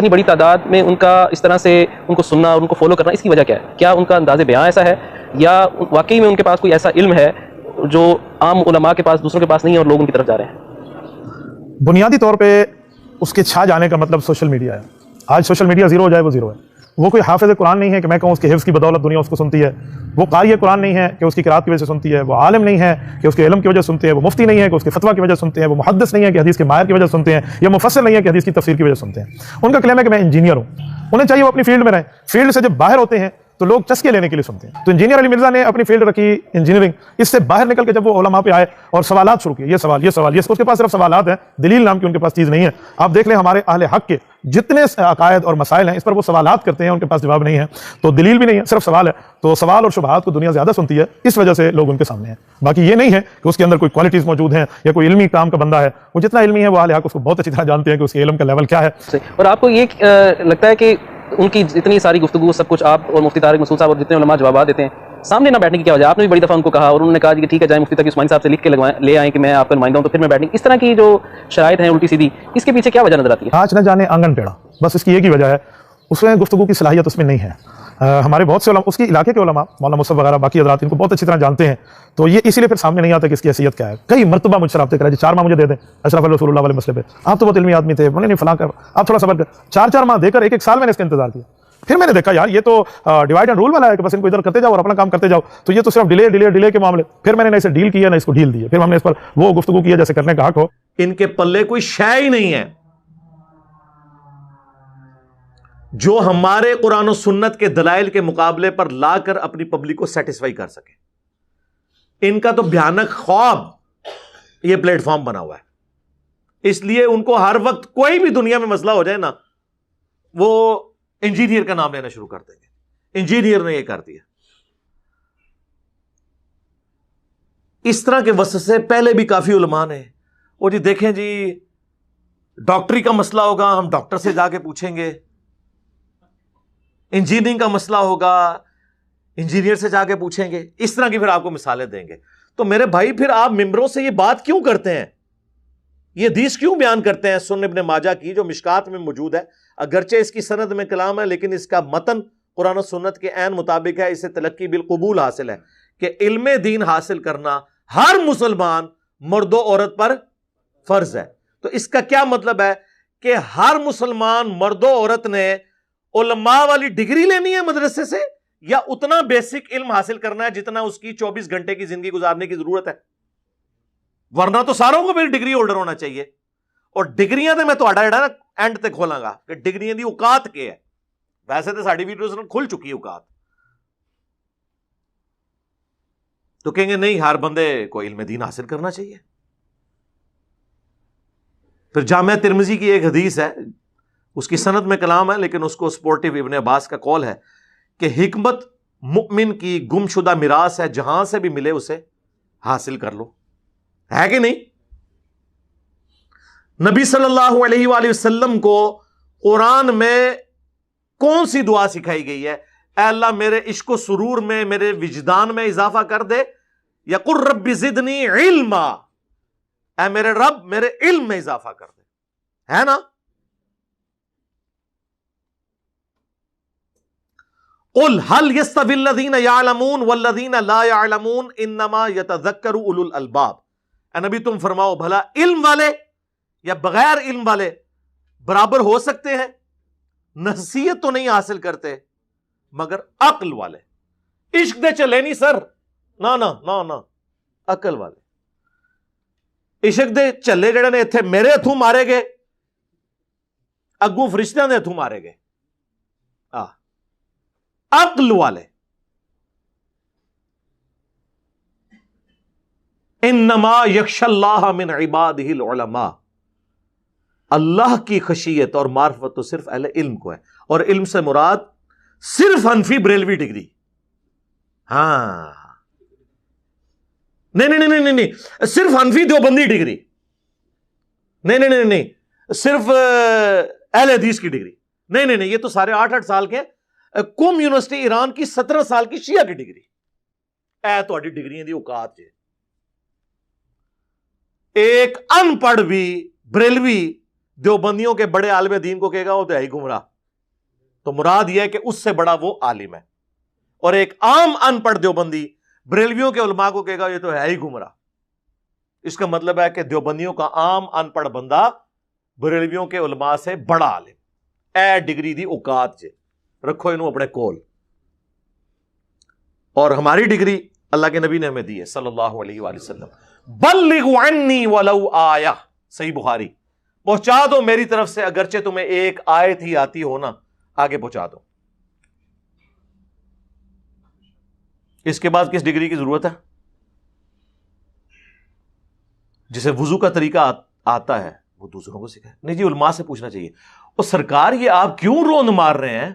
اتنی بڑی تعداد میں ان کا اس طرح سے ان کو سننا اور ان کو فالو کرنا، اس کی وجہ کیا ہے؟ کیا ان کا انداز بیان ایسا ہے یا واقعی میں ان کے پاس کوئی ایسا علم ہے جو عام علماء کے پاس، دوسروں کے پاس نہیں ہے اور لوگ ان کی طرف جا رہے ہیں؟ بنیادی طور پہ اس کے چھا جانے کا مطلب سوشل میڈیا ہے. آج سوشل میڈیا زیرو ہو جائے وہ زیرو ہے. وہ کوئی حافظ قرآن نہیں ہے کہ میں کہوں اس کے حفظ کی بدولت دنیا اس کو سنتی ہے. وہ قاری قرآن نہیں ہے کہ اس کی قرات کی وجہ سے سنتی ہے. وہ عالم نہیں ہے کہ اس کے علم کی وجہ سے سنتے ہیں. وہ مفتی نہیں ہے کہ اس کے فتویٰ کی وجہ سے سنتے ہیں. وہ محدث نہیں ہے کہ حدیث کے ماہر کی وجہ سے سنتے ہیں. یا مفسر نہیں ہے کہ حدیث کی تفسیر کی وجہ سے سنتے ہیں. ان کا کلیم ہے کہ میں انجینئر ہوں. انہیں چاہیے وہ اپنی فیلڈ میں رہیں. فیلڈ سے جب باہر ہوتے ہیں تو لوگ چسکے لینے کے لیے سنتے ہیں. تو انجینئر علی مرزا نے اپنی فیلڈ رکھی انجینئرنگ. اس سے باہر نکل کے جب وہ علماء پہ آئے اور سوالات شروع کیے، یہ سوال اس کے پاس صرف سوالات ہیں، دلیل نام کی ان کے پاس چیز نہیں ہے. آپ دیکھ لیں ہمارے اہل حق کے جتنے عقائد اور مسائل ہیں اس پر وہ سوالات کرتے ہیں، ان کے پاس جواب نہیں ہے. تو دلیل بھی نہیں ہے، صرف سوال ہے. تو سوال اور شبہات کو دنیا زیادہ سنتی ہے، اس وجہ سے لوگ ان کے سامنے ہیں. باقی یہ نہیں ہے کہ اس کے اندر کوئی کوالٹیز موجود ہیں یا کوئی علمی کام کا بندہ ہے. وہ جتنا علمی ہے وہ اہل حق اس کو بہت اچھی طرح جانتے ہیں کہ اس کے علم کا لیول کیا ہے. اور آپ کو یہ لگتا ہے کہ ان کی اتنی ساری گفتگو، سب کچھ آپ اور مفتی طارق مسعود صاحب اور جتنے علماء جوابات دیتے ہیں، سامنے نہ بیٹھنے کی کیا وجہ؟ آپ نے بھی بڑی دفعہ ان کو کہا اور انہوں نے کہا کہ ٹھیک ہے جائیں مفتی تقی عثمانی صاحب سے لکھ کے لے آئیں کہ میں آپ کا نمائندہ ہوں تو پھر میں بیٹھیں. اس طرح کی جو شرائط ہیں الٹی سیدھی، اس کے پیچھے کیا وجہ نظر آتی ہے؟ آج نہ جانے آنگن ٹیڑھا، بس اس کی ایک ہی وجہ ہے، اس میں گفتگو کی صلاحیت اس میں نہیں ہے. ہمارے بہت سے علماء، اس کی علاقے کے علماء، مولانا مصعب وغیرہ باقی حضرات ان کو بہت اچھی طرح جانتے ہیں. تو یہ اسی لیے پھر سامنے نہیں آتا کہ اس کی حیثیت کیا ہے. کئی مرتبہ مجھ سے رابطے کرا جی 4 ماہ مجھے دے دیں اشرف رسول اللہ والے مسئلے پہ، آپ تو بہت علمی آدمی تھے، نہیں فلاں کر، آپ تھوڑا صبر کر. 4 ماہ دے کر 1 سال میں نے اس کا انتظار کیا. پھر میں نے دیکھا یار یہ تو ڈیوائڈ اینڈ رول والا ہے کہ بس ان کو ادھر کرتے جاؤ اور اپنا کام کرتے جاؤ. تو یہ تو صرف ڈیلے کے معاملے. پھر میں نے نہ اسے ڈیل کیا نہ اس کو ڈھیل دی. پھر ہم نے اس پر وہ گفتگو کیا جیسے کرنے کا حق ہو. ان کے پلے کوئی شے ہی نہیں ہے جو ہمارے قرآن و سنت کے دلائل کے مقابلے پر لا کر اپنی پبلک کو سیٹسفائی کر سکے. ان کا تو بھیانک خواب یہ پلیٹ فارم بنا ہوا ہے. اس لیے ان کو ہر وقت کوئی بھی دنیا میں مسئلہ ہو جائے نا، وہ انجینئر کا نام لینا شروع کر دیں گے. انجینئر نے یہ کر دیا. اس طرح کے وسوسے پہلے بھی کافی علماء نے، وہ جی دیکھیں جی ڈاکٹری کا مسئلہ ہوگا ہم ڈاکٹر سے جا کے پوچھیں گے، انجینئرنگ کا مسئلہ ہوگا انجینئر سے جا کے پوچھیں گے. اس طرح کی پھر آپ کو مثالیں دیں گے. تو میرے بھائی پھر آپ ممبروں سے یہ بات کیوں کرتے ہیں، یہ حدیث کیوں بیان کرتے ہیں سنن ابن ماجہ کی جو مشکات میں موجود ہے؟ اگرچہ اس کی سند میں کلام ہے لیکن اس کا متن قرآن و سنت کے عین مطابق ہے. اسے تلقی بالقبول حاصل ہے کہ علم دین حاصل کرنا ہر مسلمان مرد و عورت پر فرض ہے. تو اس کا کیا مطلب ہے کہ ہر مسلمان مرد و عورت نے علماء والی ڈگری لینی ہے مدرسے سے، یا اتنا بیسک علم حاصل کرنا ہے جتنا اس کی 24 گھنٹے کی زندگی گزارنے کی ضرورت ہے؟ ورنہ تو ساروں کو بھی ڈگری ہولڈر ہونا چاہیے. اور ڈگریاں تو میں تو اینڈ تک کھولاں گا کہ ڈگریاں دی اوقات کے ہے. ویسے تو ساڈی ویڈیوز کھل چکی ہے اوقات. تو کہیں گے نہیں ہر بندے کو علم دین حاصل کرنا چاہیے. پھر جامعہ ترمذی کی ایک حدیث ہے، اس کی سند میں کلام ہے لیکن اس کو سپورٹیو ابن عباس کا قول ہے کہ حکمت مؤمن کی گم شدہ میراث ہے، جہاں سے بھی ملے اسے حاصل کر لو. ہے کہ نہیں؟ نبی صلی اللہ علیہ وآلہ وسلم کو قرآن میں کون سی دعا سکھائی گئی ہے؟ اے اللہ میرے عشق و سرور میں، میرے وجدان میں اضافہ کر دے، یا قل رب زدنی علما، اے میرے رب میرے علم میں اضافہ کر دے. ہے نا؟ قل هل يستوي الذين يعلمون والذين لا يعلمون انما يتذكر اولو الالباب. اے نبی تم فرماؤ بھلا علم والے یا بغیر علم والے برابر ہو سکتے ہیں؟ نصیحت تو نہیں حاصل کرتے مگر عقل والے. عشق دے چلے نہیں سر، نہ نہ نہ نہ، عقل والے. عشق دے چلے جڑے نے اتنے میرے ہتھوں مارے گئے، اگوں فرشتیاں دے ہتھوں مارے گئے. عقل والے. انما یخشی اللہ من عبادہ العلماء. اللہ کی خشیت اور معرفت تو صرف اہل علم کو ہے. اور علم سے مراد صرف حنفی بریلوی ڈگری. ہاں نہیں، صرف حنفی دیوبندی ڈگری نہیں، صرف اہل حدیث کی ڈگری نہیں، یہ تو سارے 8 سال کے قوم یونیورسٹی ایران کی 17 سال کی شیعہ کی ڈگری. اے تہاڈی ڈگریاں دی اوقات جے. ایک ان پڑھ بھی بریلوی دیوبندیوں کے بڑے عالم دین کو کہے گا وہ تو ہے ہی گمراہ. تو مراد یہ ہے کہ اس سے بڑا وہ عالم ہے. اور ایک عام ان پڑھ دیوبندی بریلویوں کے علماء کو کہے گا یہ تو ہے ہی گمراہ. اس کا مطلب ہے کہ دیوبندیوں کا عام ان پڑھ بندہ بریلویوں کے علماء سے بڑا عالم. اے ڈگری دی اوقات جے رکھو انہوں اپنے کول. اور ہماری ڈگری اللہ کے نبی نے ہمیں دی ہے صلی اللہ علیہ وآلہ وسلم. بلغوا عنی ولو آیہ، صحیح بخاری، پہنچا دو میری طرف سے اگرچہ تمہیں ایک آیت ہی آتی ہو نا، آگے پہنچا دو. اس کے بعد کس ڈگری کی ضرورت ہے؟ جسے وضو کا طریقہ آتا ہے وہ دوسروں کو سکھائے. نہیں جی علماء سے پوچھنا چاہیے. اور سرکار یہ آپ کیوں روند مار رہے ہیں؟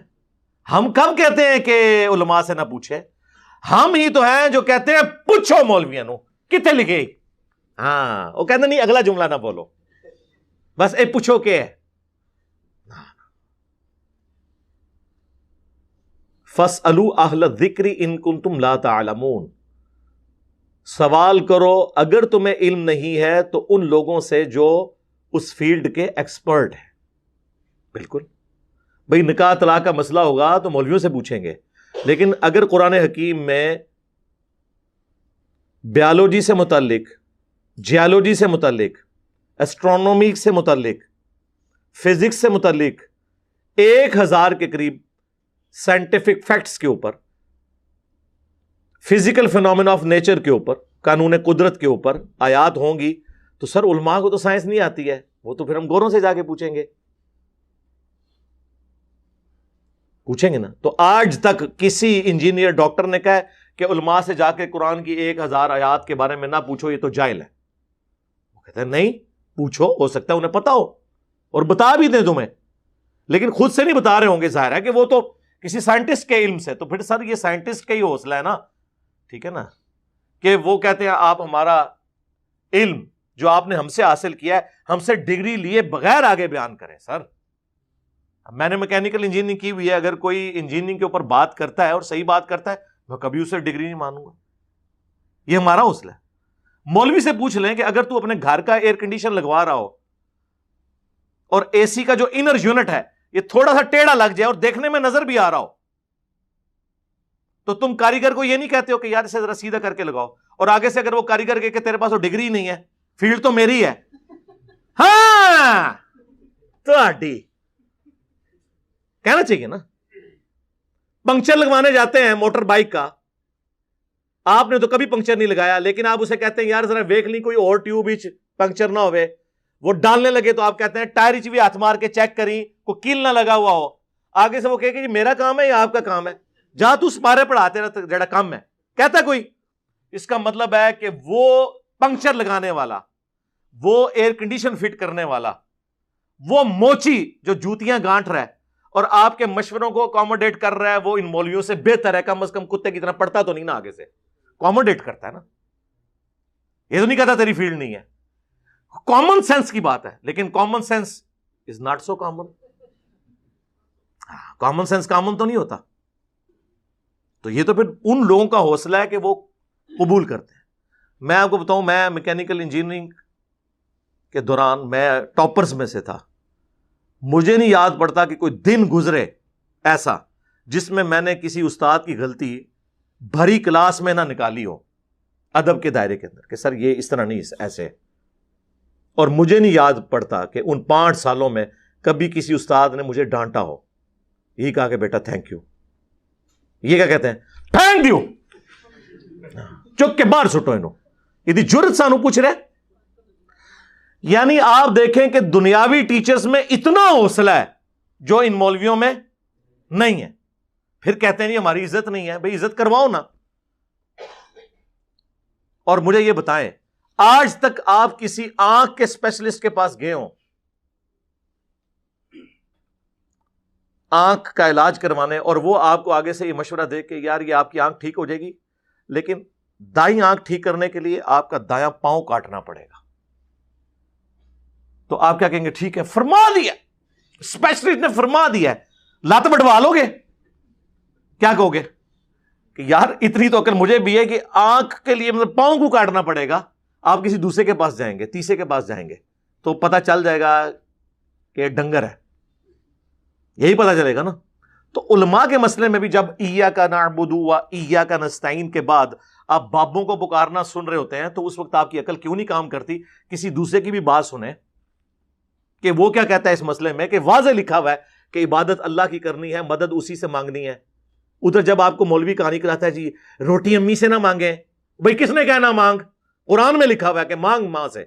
ہم کب کہتے ہیں کہ علماء سے نہ پوچھے؟ ہم ہی تو ہیں جو کہتے ہیں پوچھو مولویاں نو کتنے لکھے. ہاں وہ کہتے نہیں اگلا جملہ نہ بولو، بس اے پوچھو کہ فَاسْأَلُوا أَهْلَ الذِّكْرِ إِن كُنتُمْ لَا تَعْلَمُونَ. سوال کرو اگر تمہیں علم نہیں ہے تو ان لوگوں سے جو اس فیلڈ کے ایکسپرٹ ہیں. بالکل بھئی نکاح طلاق کا مسئلہ ہوگا تو مولویوں سے پوچھیں گے، لیکن اگر قرآن حکیم میں بیالوجی سے متعلق، جیالوجی سے متعلق، ایسٹرونومی سے متعلق، فزکس سے متعلق 1000 کے قریب سائنٹیفک فیکٹس کے اوپر، فزیکل فینومینا آف نیچر کے اوپر، قانون قدرت کے اوپر آیات ہوں گی تو سر علماء کو تو سائنس نہیں آتی ہے، وہ تو پھر ہم گوروں سے جا کے پوچھیں گے نا. تو آج تک کسی انجینئر ڈاکٹر نے کہا کہ علماء سے جا کے قرآن کی 1000 آیات کے بارے میں نہ پوچھو یہ تو جاہل ہے. وہ کہتے ہیں نہیں پوچھو، ہو سکتا ہے انہیں پتا ہو اور بتا بھی دیں تمہیں، لیکن خود سے نہیں بتا رہے ہوں گے. ظاہر ہے کہ وہ تو کسی سائنٹسٹ کے علم سے. تو پھر سر یہ سائنٹسٹ کا ہی حوصلہ ہے نا، ٹھیک ہے نا، کہ وہ کہتے ہیں آپ ہمارا علم جو آپ نے ہم سے حاصل کیا ہے ہم سے ڈگری لیے بغیر آگے بیان کریں. سر میں نے میکینیکل انجینئرنگ کی ہوئی ہے، اگر کوئی انجینئرنگ کے اوپر بات کرتا ہے اور صحیح بات کرتا ہے میں کبھی اسے ڈگری نہیں مانوں گا. یہ ہمارا حوصلہ ہے. مولوی سے پوچھ لیں کہ اگر تو اپنے گھر کا ایئر کنڈیشن لگوا رہا ہو اور اے سی کا جو انر یونٹ ہے یہ تھوڑا سا ٹیڑھا لگ جائے اور دیکھنے میں نظر بھی آ رہا ہو تو تم کاریگر کو یہ نہیں کہتے ہو کہ یار اسے ذرا سیدھا کر کے لگاؤ، اور آگے سے اگر وہ کاریگر کہ تیرے پاس وہ ڈگری نہیں ہے، فیلڈ تو میری ہے. ہاں تو کہنا چاہیے نا. پنکچر لگوانے جاتے ہیں موٹر بائک کا، آپ نے تو کبھی پنکچر نہیں لگایا لیکن آپ اسے کہتے ہیں یار ذرا دیکھ لی کوئی اور ٹیوب ہی پنکچر نہ ہوئے. وہ ڈالنے لگے تو آپ کہتے ہیں ٹائر بھی ہاتھ مار کے چیک کری کوئی کیل نہ لگا ہوا ہو. آگے سے وہ کہے کہ یہ میرا کام ہے یا آپ کا کام ہے، جہاں تو سپارے پڑھاتے رہتے جڑا کام ہے کہتا کوئی. اس کا مطلب ہے کہ وہ پنکچر لگانے والا، وہ ایئر کنڈیشن فٹ کرنے والا، وہ موچی جو جوتیاں گانٹ رہا ہے اور آپ کے مشوروں کو اکوموڈیٹ کر رہا ہے، وہ ان مولویوں سے بہتر ہے. کم از کم کتے کی طرح پڑھتا تو نہیں نا، آگے سے اکوموڈیٹ کرتا ہے نا. یہ تو نہیں کہتا تیری فیلڈ نہیں ہے. کامن سینس کی بات ہے، لیکن common sense is not so common. Common sense common تو نہیں ہوتا. تو یہ تو پھر ان لوگوں کا حوصلہ ہے کہ وہ قبول کرتے ہیں. میں آپ کو بتاؤں، میں میکینیکل انجینئرنگ کے دوران میں ٹاپرز میں سے تھا. مجھے نہیں یاد پڑتا کہ کوئی دن گزرے ایسا جس میں نے کسی استاد کی غلطی بھری کلاس میں نہ نکالی ہو ادب کے دائرے کے اندر کہ سر یہ اس طرح نہیں ایسے. اور مجھے نہیں یاد پڑتا کہ ان 5 سالوں میں کبھی کسی استاد نے مجھے ڈانٹا ہو، یہی کہا کہ بیٹا تھینک یو. یہ کیا کہتے ہیں؟ Thank you. چک کے باہر سٹو انہوں. یہ جرت سانو پوچھ رہے. یعنی آپ دیکھیں کہ دنیاوی ٹیچرز میں اتنا حوصلہ ہے جو ان مولویوں میں نہیں ہے. پھر کہتے ہیں ہماری عزت نہیں ہے. بھئی عزت کرواؤ نا. اور مجھے یہ بتائیں آج تک آپ کسی آنکھ کے اسپیشلسٹ کے پاس گئے ہوں آنکھ کا علاج کروانے اور وہ آپ کو آگے سے یہ مشورہ دے کہ یار یہ آپ کی آنکھ ٹھیک ہو جائے گی لیکن دائیں آنکھ ٹھیک کرنے کے لیے آپ کا دایاں پاؤں کاٹنا پڑے گا، تو آپ کیا کہیں گے؟ ٹھیک ہے، فرما دیا اسپیشلسٹ نے، فرما دیا ہے، لات بڑھوا لو گے؟ کیا کہو گے کہ یار اتنی تو عقل مجھے بھی ہے کہ آنکھ کے لیے مطلب پاؤں کو کاٹنا پڑے گا. آپ کسی دوسرے کے پاس جائیں گے، تیسرے کے پاس جائیں گے تو پتہ چل جائے گا کہ یہ ڈنگر ہے، یہی پتہ چلے گا نا. تو علماء کے مسئلے میں بھی جب ایاک نعبد و ایاک نستعین کے بعد آپ بابوں کو پکارنا سن رہے ہوتے ہیں تو اس وقت آپ کی عقل کیوں نہیں کام کرتی کسی دوسرے کی بھی بات سنیں کہ وہ کیا کہتا ہے اس مسئلے میں، کہ واضح لکھا ہوا ہے کہ عبادت اللہ کی کرنی ہے، مدد اسی سے مانگنی ہے. ادھر جب آپ کو مولوی کہانی کراتا ہے جی روٹی امی سے نہ مانگیں، بھئی کس نے کہنا مانگ؟ قرآن میں لکھا ہوا ہے کہ مانگ ماں سے.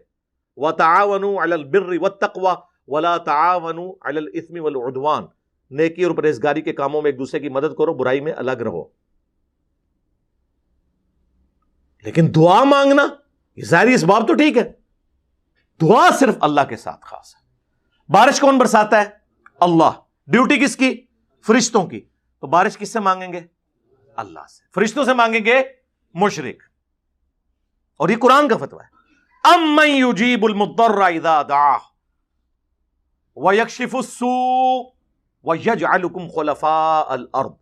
وَتَعَاوَنُوا عَلَى الْبِرِّ وَالتَّقْوَى وَلَا تَعَاوَنُوا عَلَى الْإِثْمِ وَالْعُدْوَانِ. نیکی اور پرہیزگاری کے کاموں میں ایک دوسرے کی مدد کرو، برائی میں الگ رہو. لیکن دعا مانگنا یہ ظاہری اسباب تو ٹھیک ہے، دعا صرف اللہ کے ساتھ خاص ہے. بارش کون برساتا ہے؟ اللہ. ڈیوٹی کس کی؟ فرشتوں کی. تو بارش کس سے مانگیں گے؟ اللہ سے. فرشتوں سے مانگیں گے مشرک. اور یہ قرآن کا فتویٰ ہے. امن یجیب المضطر اذا دعاہ ویکشف السوء وَيَجْعَلُكُمْ خُلَفَاءَ الْأَرْضِ.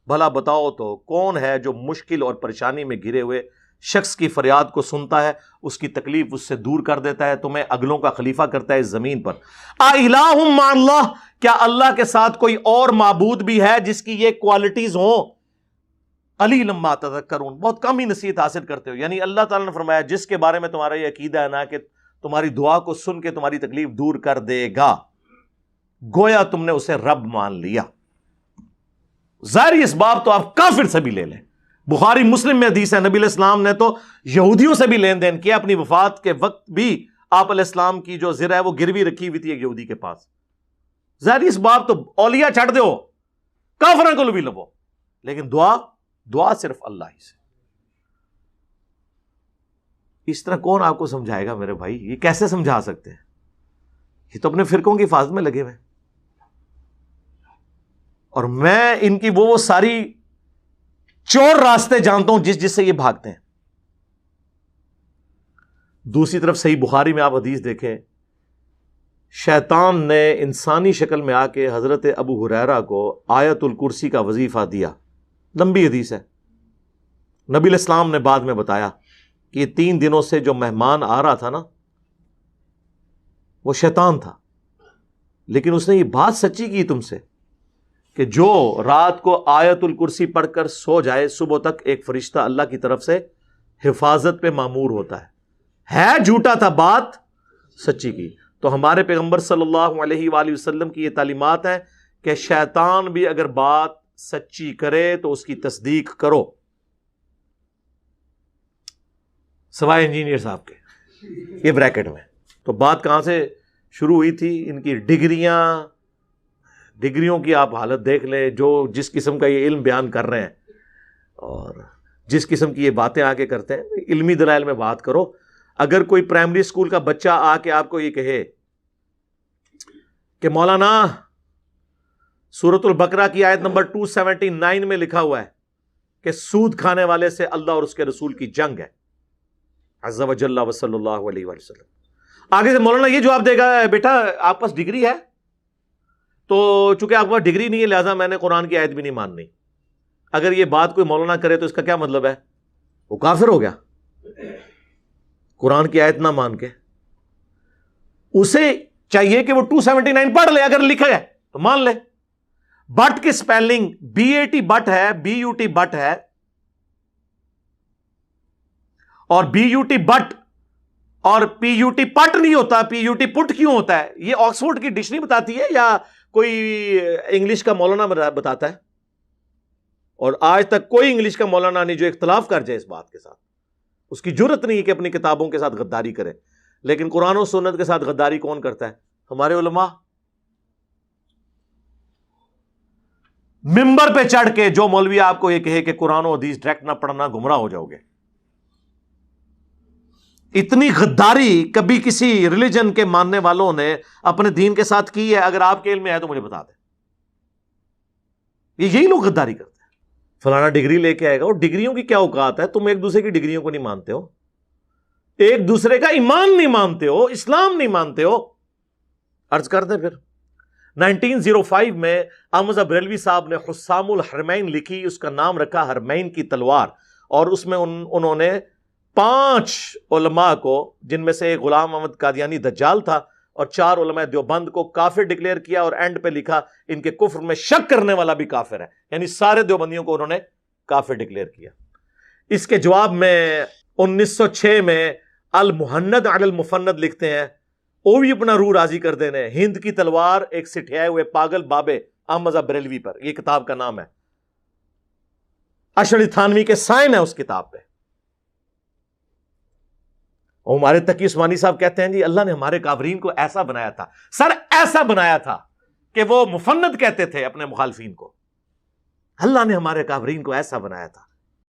بھلا بتاؤ تو کون ہے جو مشکل اور پریشانی میں گھرے ہوئے شخص کی فریاد کو سنتا ہے، اس کی تکلیف اس سے دور کر دیتا ہے، تمہیں اگلوں کا خلیفہ کرتا ہے اس زمین پر. اِلَٰهٌ مَّعَ اللَّهِ. کیا اللہ کے ساتھ کوئی اور معبود بھی ہے جس کی یہ کوالٹیز ہوں؟ قَلِيلًا مَّا تَذَكَّرُونَ. بہت کم ہی نصیحت حاصل کرتے ہو. یعنی اللہ تعالیٰ نے فرمایا جس کے بارے میں تمہارا یہ عقیدہ ہے نا کہ تمہاری دعا کو سن کے تمہاری تکلیف دور کر دے گا، گویا تم نے اسے رب مان لیا. ظاہری اسباب تو آپ کافر سے بھی لے لیں. بخاری مسلم میں حدیث ہے، نبی علیہ السلام نے تو یہودیوں سے بھی لین دین کیا. اپنی وفات کے وقت بھی آپ علیہ السلام کی جو زرہ ہے وہ گروی رکھی ہوئی تھی ایک یہودی کے پاس. ظاہری اسباب تو اولیاء چھڑ دو، کافروں کو بھی لبو، لیکن دعا صرف اللہ ہی سے. اس طرح کون آپ کو سمجھائے گا میرے بھائی؟ یہ کیسے سمجھا سکتے ہیں؟ یہ تو اپنے فرقوں کی حفاظت میں لگے ہوئے. اور میں ان کی وہ ساری چور راستے جانتا ہوں جس سے یہ بھاگتے ہیں. دوسری طرف صحیح بخاری میں آپ حدیث دیکھیں، شیطان نے انسانی شکل میں آ کے حضرت ابو ہریرہ کو آیت الکرسی کا وظیفہ دیا. لمبی حدیث ہے. نبی علیہ السلام نے بعد میں بتایا کہ یہ 3 دنوں سے جو مہمان آ رہا تھا نا وہ شیطان تھا، لیکن اس نے یہ بات سچی کی تم سے کہ جو رات کو آیت الکرسی پڑھ کر سو جائے صبح تک ایک فرشتہ اللہ کی طرف سے حفاظت پہ مامور ہوتا ہے. جھوٹا تھا، بات سچی کی. تو ہمارے پیغمبر صلی اللہ علیہ وآلہ وسلم کی یہ تعلیمات ہیں کہ شیطان بھی اگر بات سچی کرے تو اس کی تصدیق کرو، سوائے انجینئر صاحب کے. یہ بریکٹ میں. تو بات کہاں سے شروع ہوئی تھی؟ ان کی ڈگریوں کی آپ حالت دیکھ لیں، جو جس قسم کا یہ علم بیان کر رہے ہیں اور جس قسم کی یہ باتیں آ کے کرتے ہیں. علمی دلائل میں بات کرو. اگر کوئی پرائمری اسکول کا بچہ آ کے آپ کو یہ کہے کہ مولانا سورۃ البقرہ کی آیت نمبر 279 میں لکھا ہوا ہے کہ سود کھانے والے سے اللہ اور اس کے رسول کی جنگ ہے، عز وجل و صلی اللہ علیہ وسلم. آگے سے مولانا یہ جواب دے گا، بیٹا آپ پاس ڈگری ہے تو چونکہ آپ کے پاس ڈگری نہیں ہے لہٰذا میں نے قرآن کی آیت بھی نہیں ماننی. اگر یہ بات کوئی مولانا کرے تو اس کا کیا مطلب ہے؟ وہ کافر ہو گیا. قرآن کی آیت نہ مان کے اسے چاہیے کہ وہ 279 پڑھ لے. اگر لکھا ہے تو مان لے. بٹ کی سپیلنگ BAT بٹ ہے، BUT بٹ ہے، اور BUT بٹ اور PUT پٹ نہیں ہوتا. PUT پٹ کیوں ہوتا ہے؟ یہ آکسفورڈ کی ڈکشنری بتاتی ہے یا کوئی انگلش کا مولانا بتاتا ہے؟ اور آج تک کوئی انگلش کا مولانا نہیں جو اختلاف کر جائے اس بات کے ساتھ. اس کی جرت نہیں ہے کہ اپنی کتابوں کے ساتھ غداری کرے. لیکن قرآن و سنت کے ساتھ غداری کون کرتا ہے؟ ہمارے علماء. ممبر پہ چڑھ کے جو مولوی آپ کو یہ کہے کہ قرآن و حدیث ڈائریکٹ نہ پڑھنا گمراہ ہو جاؤ گے. اتنی غداری کبھی کسی ریلیجن کے ماننے والوں نے اپنے دین کے ساتھ کی ہے؟ اگر آپ کے علم میں ہے تو مجھے بتا دیں. یہی لوگ غداری کرتے ہیں. فلانا ڈگری لے کے آئے گا. اور ڈگریوں کی کیا اوقات ہے؟ تم ایک دوسرے کی ڈگریوں کو نہیں مانتے ہو، ایک دوسرے کا ایمان نہیں مانتے ہو، اسلام نہیں مانتے ہو. عرض کر دیں پھر 1905 میں احمد بریلوی صاحب نے حسام الحرمین لکھی، اس کا نام رکھا حرمین کی تلوار. اور اس میں انہوں نے 5 علماء کو، جن میں سے ایک غلام احمد قادیانی دجال تھا، اور 4 علماء دیوبند کو کافر ڈکلیئر کیا اور اینڈ پہ لکھا ان کے کفر میں شک کرنے والا بھی کافر ہے، یعنی سارے دیوبندیوں کو انہوں نے کافر ڈکلیئر کیا۔ اس کے جواب میں 1906 میں المہند علی المفند لکھتے ہیں، وہ بھی اپنا روح راضی کر دینے، ہند کی تلوار ایک سٹھیائے ہوئے پاگل بابے احمد بریلوی پر، یہ کتاب کا نام ہے، اشعری تھانوی کے سائن ہے اس کتاب پہ۔ اور ہمارے تقی عثمانی صاحب کہتے ہیں جی اللہ نے ہمارے کافرین کو ایسا بنایا تھا، سر ایسا بنایا تھا کہ وہ مفند کہتے تھے اپنے مخالفین کو، اللہ نے ہمارے کافرین کو ایسا بنایا تھا